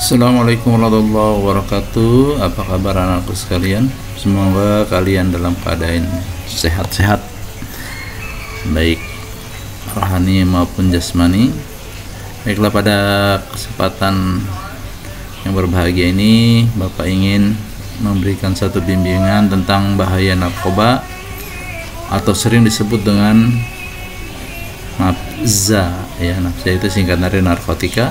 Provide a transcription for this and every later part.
Assalamualaikum warahmatullahi wabarakatuh. Apa kabar anakku sekalian? Semoga kalian dalam keadaan sehat-sehat, baik rohani maupun jasmani. Baiklah, pada kesempatan yang berbahagia ini Bapak ingin memberikan satu bimbingan tentang bahaya narkoba atau sering disebut dengan nafza. Nafza itu singkatan dari narkotika,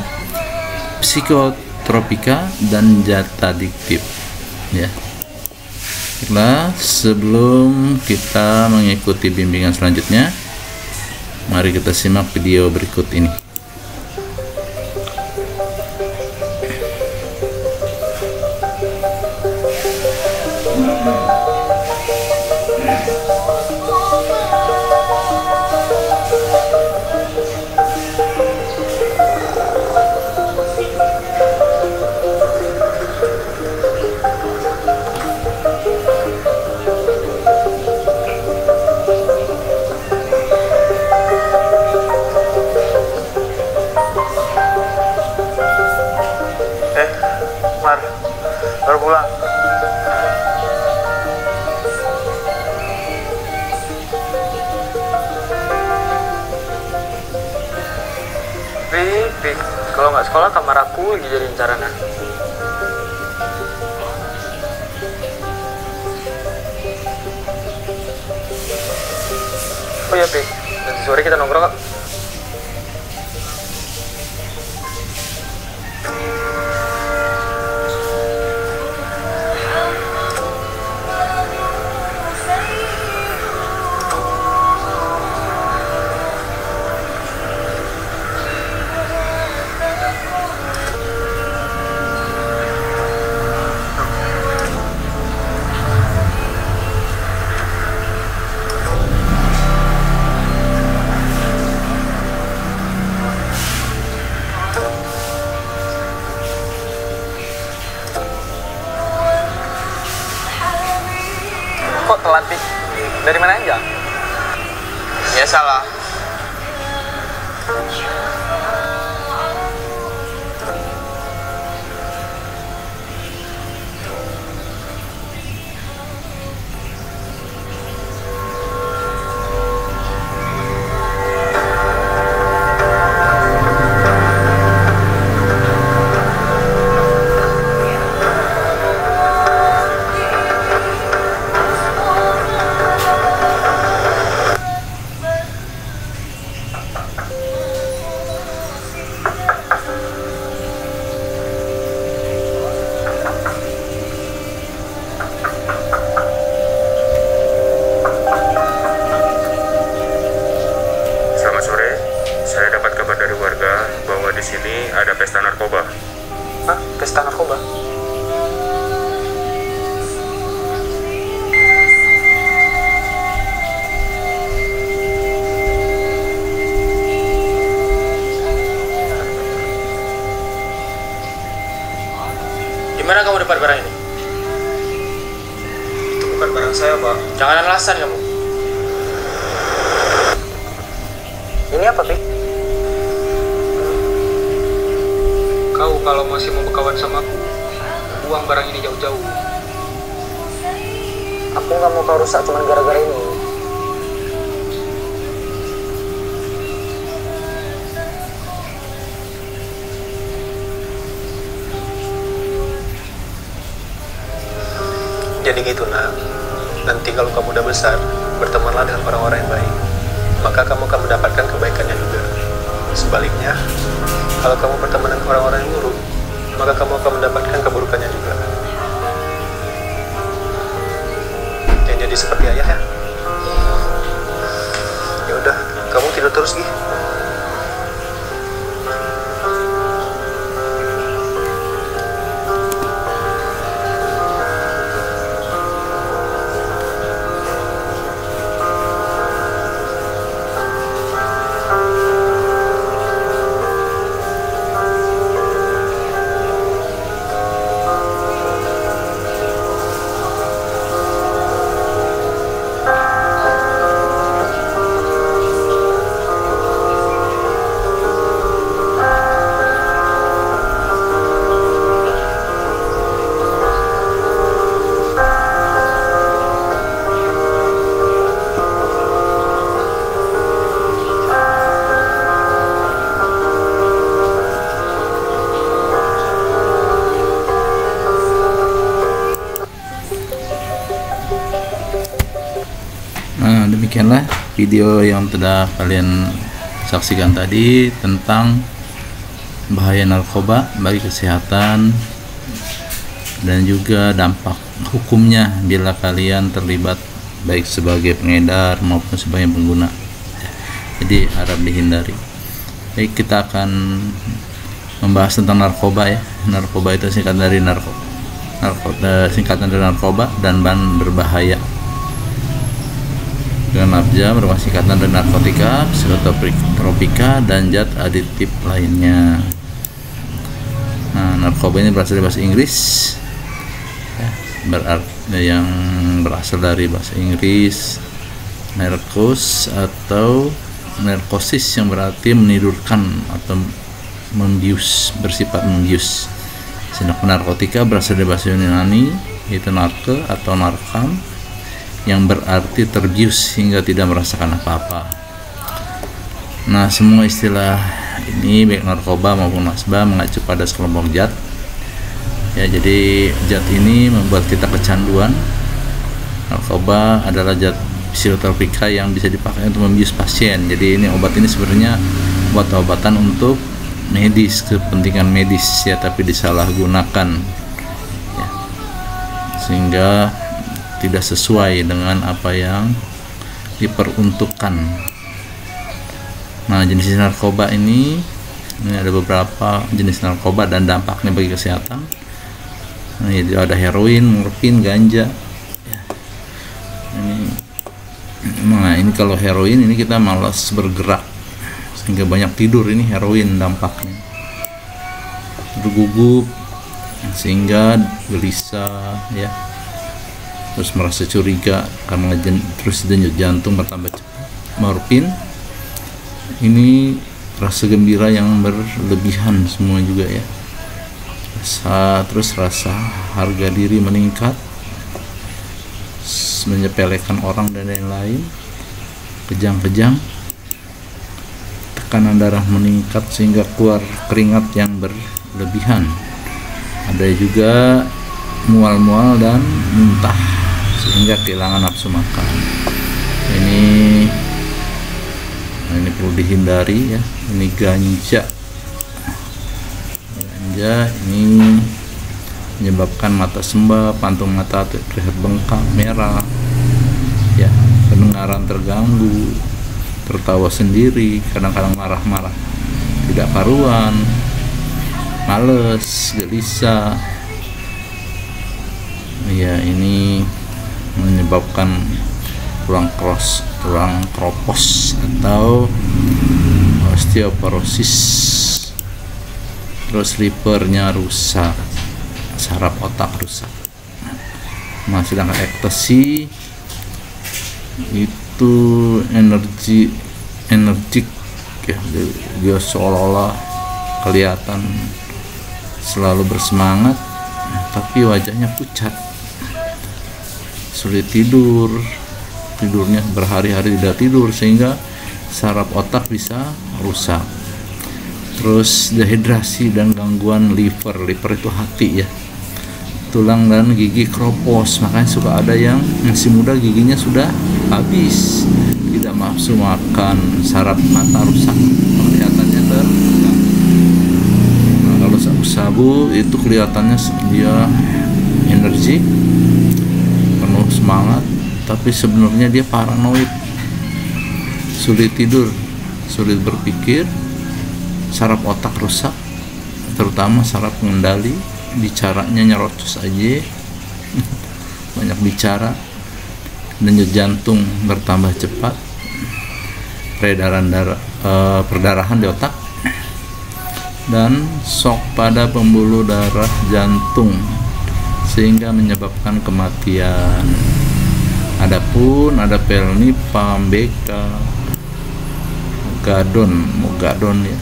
psikotropika, dan zat adiktif. Baiklah, sebelum kita mengikuti bimbingan selanjutnya, mari kita simak video berikut ini. Baru pulang. Pik, kalau nggak sekolah kamar aku lagi jadi incaran. Oh ya Pik, nanti sore kita nongkrong kok. Kok telat, Pik? Dari mana aja? Ya salah. Di sini ada pesta narkoba. Hah? Pesta narkoba? Gimana kamu dapat barang ini? Itu bukan barang saya, Pak. Jangan alasan kamu. Ini apa, Pik? Kau kalau masih mau berkawan sama aku, buang barang ini jauh-jauh. Aku nggak mau kau rusak cuma gara-gara ini. Jadi gitu, nak. Nanti kalau kamu udah besar, bertemanlah dengan orang-orang yang baik. Maka kamu akan mendapatkan kebaikannya juga. Sebaliknya, kalau kamu berteman dengan orang-orang yang buruk, maka kamu akan mendapatkan keburukannya juga. Jangan jadi seperti ayah ya. Ya udah, kamu tidur terus Gi. demikianlah video yang telah kalian saksikan tadi tentang bahaya narkoba bagi kesehatan dan juga dampak hukumnya bila kalian terlibat baik sebagai pengedar maupun sebagai pengguna. Jadi harap dihindari. Baik, kita akan membahas tentang narkoba ya. Narkoba itu singkatan dari narkoba dan bahan berbahaya. Dengan nafja merupakan singkatan dari narkotika, psikotropika, dan zat aditif lainnya. Nah, narkoba ini berasal dari bahasa Inggris, ya, yang berasal dari bahasa Inggris narkos atau narkosis, yang berarti menidurkan atau membius, bersifat membius. Sedangkan narkotika berasal dari bahasa Yunani, yaitu narke atau narkam, yang berarti terbius hingga tidak merasakan apa-apa. Nah, semua istilah ini baik narkoba maupun nasbah mengacu pada sekelompok zat. Ya, jadi zat ini membuat kita kecanduan. Narkoba adalah zat psikotropika yang bisa dipakai untuk membius pasien. Jadi ini obat ini sebenarnya obat-obatan untuk medis, kepentingan medis ya, tapi disalahgunakan ya, sehingga tidak sesuai dengan apa yang diperuntukkan. Nah, jenis narkoba ini ada beberapa jenis narkoba dan dampaknya bagi kesehatan. Nah, ada heroin, morfin, ganja ya. Ini kalau heroin ini kita malas bergerak sehingga banyak tidur, ini heroin dampaknya. Bergugup sehingga gelisah ya, terus merasa curiga karena terus denyut jantung bertambah cepat. Morfin ini rasa gembira yang berlebihan semua juga ya, terus rasa harga diri meningkat, menyepelekan orang dan lain-lain, kejang-kejang, tekanan darah meningkat sehingga keluar keringat yang berlebihan, ada juga mual-mual dan muntah sehingga kehilangan nafsu makan. Ini perlu dihindari ya. Ini ganja ini menyebabkan mata sembab, pantung mata terlihat bengkak, merah ya, pendengaran terganggu, tertawa sendiri, kadang-kadang marah-marah, tidak karuan, males, gelisah ya. Ini menyebabkan tulang kropos atau osteoporosis, terus livernya rusak, saraf otak rusak. Nah, sedangkan ekstasi itu energik ya, dia seolah-olah kelihatan selalu bersemangat, tapi wajahnya pucat, sulit tidurnya berhari-hari tidak tidur sehingga saraf otak bisa rusak. Terus dehidrasi dan gangguan liver itu hati ya, tulang dan gigi kropos, makanya suka ada yang masih muda giginya sudah habis, tidak nafsu makan, saraf mata rusak, kelihatannya terganggu. Nah, kalau sabu-sabu itu kelihatannya dia energi, penuh semangat, tapi sebenarnya dia paranoid, sulit tidur, sulit berpikir, saraf otak rusak, terutama saraf pengendali, bicaranya nyerocos aja, banyak bicara, denyut jantung bertambah cepat, perdarahan di otak, dan shock pada pembuluh darah jantung sehingga menyebabkan kematian. Adapun ada pelnipam, beka, mogadon ya.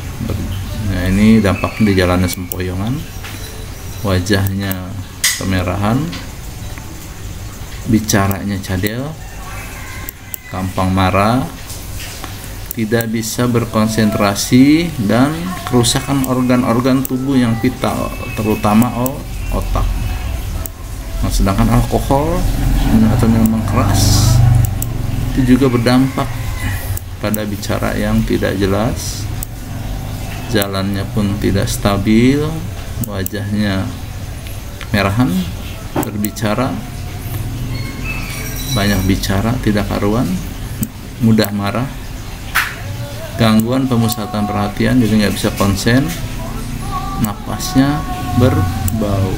Nah, ini dampaknya di jalannya sempoyongan, wajahnya kemerahan, bicaranya cadel, gampang marah, tidak bisa berkonsentrasi, dan kerusakan organ-organ tubuh yang vital, terutama otak. Nah, sedangkan alkohol atau minuman keras itu juga berdampak pada bicara yang tidak jelas, jalannya pun tidak stabil, wajahnya merahan, berbicara banyak bicara, tidak karuan, mudah marah, gangguan pemusatan perhatian, jadi nggak bisa konsen, napasnya berbau.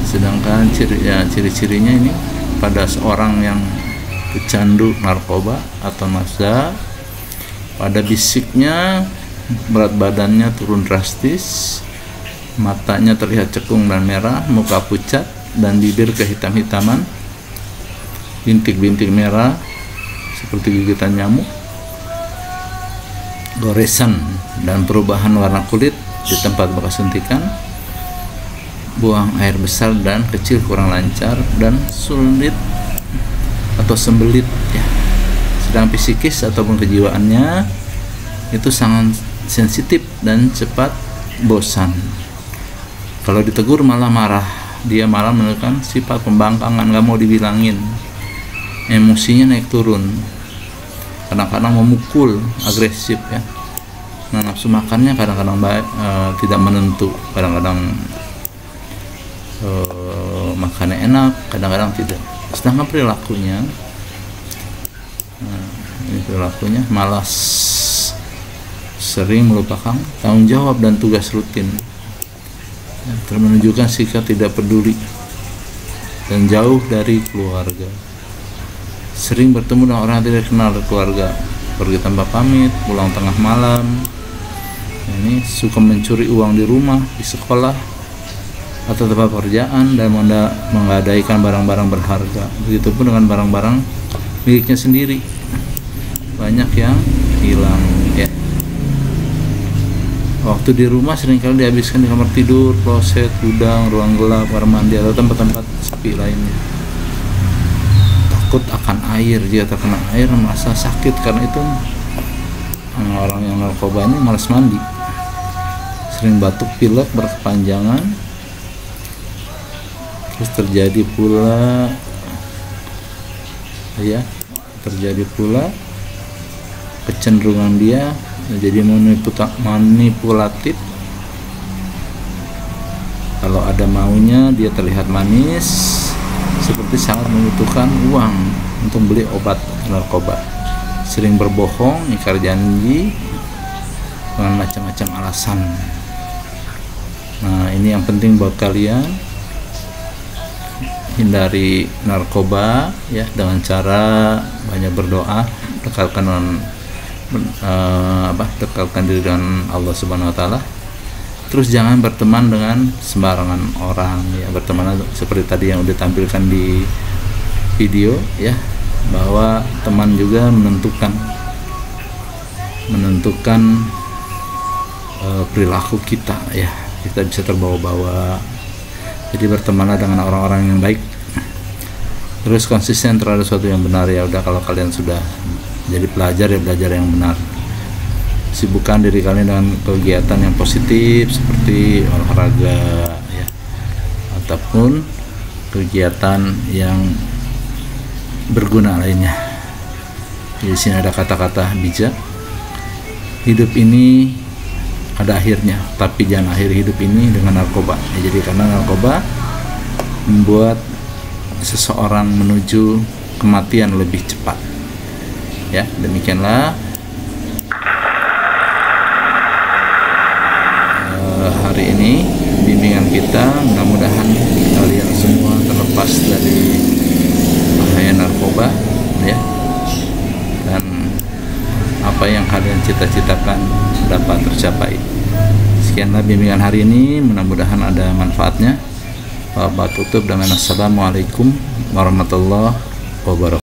Sedangkan ciri-cirinya ini pada seorang yang pecandu narkoba atau mafza, pada fisiknya berat badannya turun drastis, matanya terlihat cekung dan merah, muka pucat dan bibir kehitam-hitaman, bintik-bintik merah seperti gigitan nyamuk, goresan dan perubahan warna kulit di tempat bekas suntikan, buang air besar dan kecil kurang lancar, dan sulit atau sembelit ya. Sedang psikis ataupun kejiwaannya itu sangat sensitif dan cepat bosan. Kalau ditegur malah marah, dia malah menunjukkan sifat pembangkangan, nggak mau dibilangin, emosinya naik turun, kadang-kadang memukul, agresif ya. Nah, nafsu makannya kadang-kadang tidak menentu, kadang-kadang makannya enak, kadang-kadang tidak. Sedangkan perilakunya, ini perilakunya malas, sering melupakan tanggung jawab dan tugas rutin, menunjukkan sikap tidak peduli dan jauh dari keluarga, sering bertemu dengan orang yang tidak kenal keluarga, pergi tanpa pamit, pulang tengah malam. Ini suka mencuri uang di rumah, di sekolah atau tempat pekerjaan, dan menggadaikan barang-barang berharga. Begitupun dengan barang-barang miliknya sendiri, banyak yang hilang ya. Waktu di rumah seringkali dihabiskan di kamar tidur, kloset, gudang, ruang gelap, kamar mandi, atau tempat-tempat sepi lainnya. Takut akan air, jika terkena air merasa sakit, karena itu orang yang narkoba ini malas mandi, sering batuk pilek berkepanjangan. Terus terjadi pula kecenderungan dia jadi manipulatif. Kalau ada maunya, dia terlihat manis, seperti sangat membutuhkan uang untuk beli obat narkoba, sering berbohong, ingkar janji dengan macam-macam alasan. Nah, ini yang penting buat kalian, hindari narkoba ya dengan cara banyak berdoa, dekatkan diri dengan Allah Subhanahu wa taala. Terus jangan berteman dengan sembarangan orang ya, berteman seperti tadi yang udah tampilkan di video ya, bahwa teman juga menentukan perilaku kita ya, kita bisa terbawa-bawa. Jadi bertemanlah dengan orang-orang yang baik, terus konsisten terhadap sesuatu yang benar ya. Udah, kalau kalian sudah jadi pelajar ya belajar yang benar, sibukkan diri kalian dengan kegiatan yang positif seperti olahraga ya, ataupun kegiatan yang berguna lainnya. Di sini ada kata-kata bijak, hidup ini ada akhirnya, tapi jangan akhiri hidup ini dengan narkoba ya. Jadi karena narkoba membuat seseorang menuju kematian lebih cepat ya. Demikianlah hari ini bimbingan kita. Mudah-mudahan kalian semua terlepas dari bahaya narkoba ya, dan apa yang kalian cita-citakan dapat tercapai. Sekianlah bimbingan hari ini, mudah-mudahan ada manfaatnya. Wabillahi tutup dengan assalamualaikum warahmatullahi wabarakatuh.